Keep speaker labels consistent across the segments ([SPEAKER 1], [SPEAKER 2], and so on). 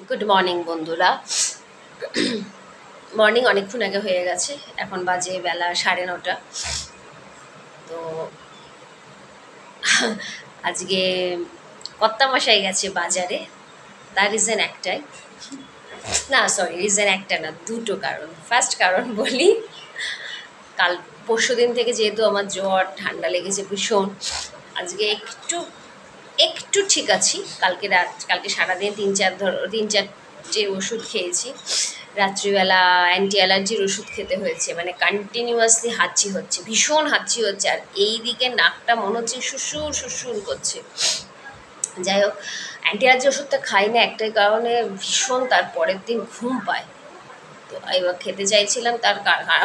[SPEAKER 1] Good morning বন্ধুরা। Morning অনেকক্ষণ আগে হয়ে গেছে, এখন বাজে বেলা 9:30। তো আজকে কর্তামশাই গেছে বাজারে। তার রিজন একটাই, না সরি রিজন একটা না, দুটো কারণ। ফার্স্ট কারণ বলি, কাল পরশু দিন থেকে যেহেতু আমার জ্বর ঠান্ডা লেগেছে ভীষণ, আজকে একটু একটু ঠিক আছি। কালকে সারাদিন তিন চারটে ওষুধ খেয়েছি। রাত্রিবেলা অ্যান্টি অ্যালার্জির ওষুধ খেতে হয়েছে, মানে কন্টিনিউয়াসলি হাঁচি হচ্ছে, ভীষণ হাঁচি হচ্ছে, আর এই দিকে নাকটা মনে হচ্ছে শুশুর শুশুর করছে। যাই হোক, অ্যান্টি অ্যালার্জি ওষুধটা খাই না একটাই কারণে, ভীষণ তার পরের দিন ঘুম পায়। তো এবার খেতে চাইছিলাম,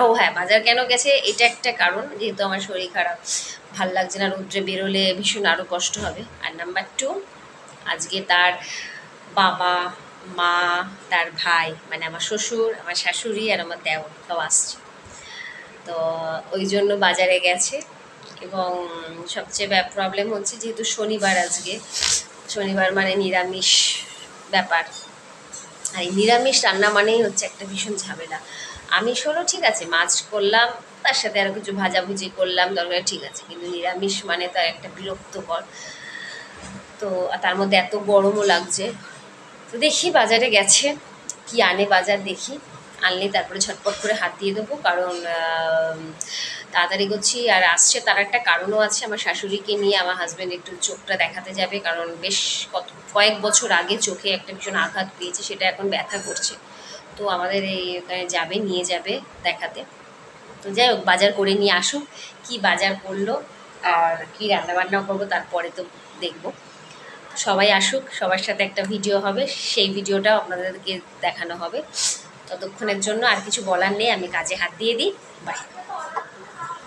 [SPEAKER 1] ও হ্যাঁ, বাজার কেন গেছে এটা একটা কারণ, যেহেতু আমার শরীর খারাপ, ভাল লাগছে না, রৌদ্রে বেরোলে ভীষণ আরও কষ্ট হবে। আর নাম্বার 2, আজকে তার বাবা মা, তার ভাই, মানে আমার শ্বশুর, আমার শাশুড়ি আর আমার দেওর সব আসছে। তো ওই জন্য বাজারে গেছে। এবং সবচেয়ে প্রবলেম হচ্ছে, যেহেতু শনিবার, আজকে শনিবার মানে নিরামিষ ব্যাপার। আর এই নিরামিষ রান্না মানেই হচ্ছে একটা ভীষণ ঝামেলা। আমিষ হলো ঠিক আছে, মাছ করলাম, তার সাথে আরও কিছু ভাজাভুজি করলাম, দরকার ঠিক আছে, কিন্তু নিরামিষ মানে তার একটা বিরক্তকর। তো তার মধ্যে এত গরমও লাগছে। তো দেখি বাজারে গেছে, কি আনে বাজার দেখি, আনলে তারপরে ঝটপট করে হাত দিয়ে দেবো, কারণ তাড়াতাড়ি করছি। আর আসছে তার একটা কারণও আছে, আমার শাশুড়িকে নিয়ে আমার হাজব্যান্ড একটু চোখটা দেখাতে যাবে, কারণ বেশ কয়েক বছর আগে চোখে একটা ভীষণ আঘাত পেয়েছে, সেটা এখন ব্যথা করছে। তো আমাদের এখানে যাবে, নিয়ে যাবে দেখাতে। তো যাই হোক, বাজার করে নিয়ে আসুক, কি বাজার করলো আর কি রান্নাবান্নাও করবো তারপরে তো দেখবো। সবাই আসুক, সবার সাথে একটা ভিডিও হবে, সেই ভিডিওটাও আপনাদেরকে দেখানো হবে। ততক্ষণের জন্য আর কিছু বলার নেই, আমি কাজে হাত দিয়ে দিই। বাই।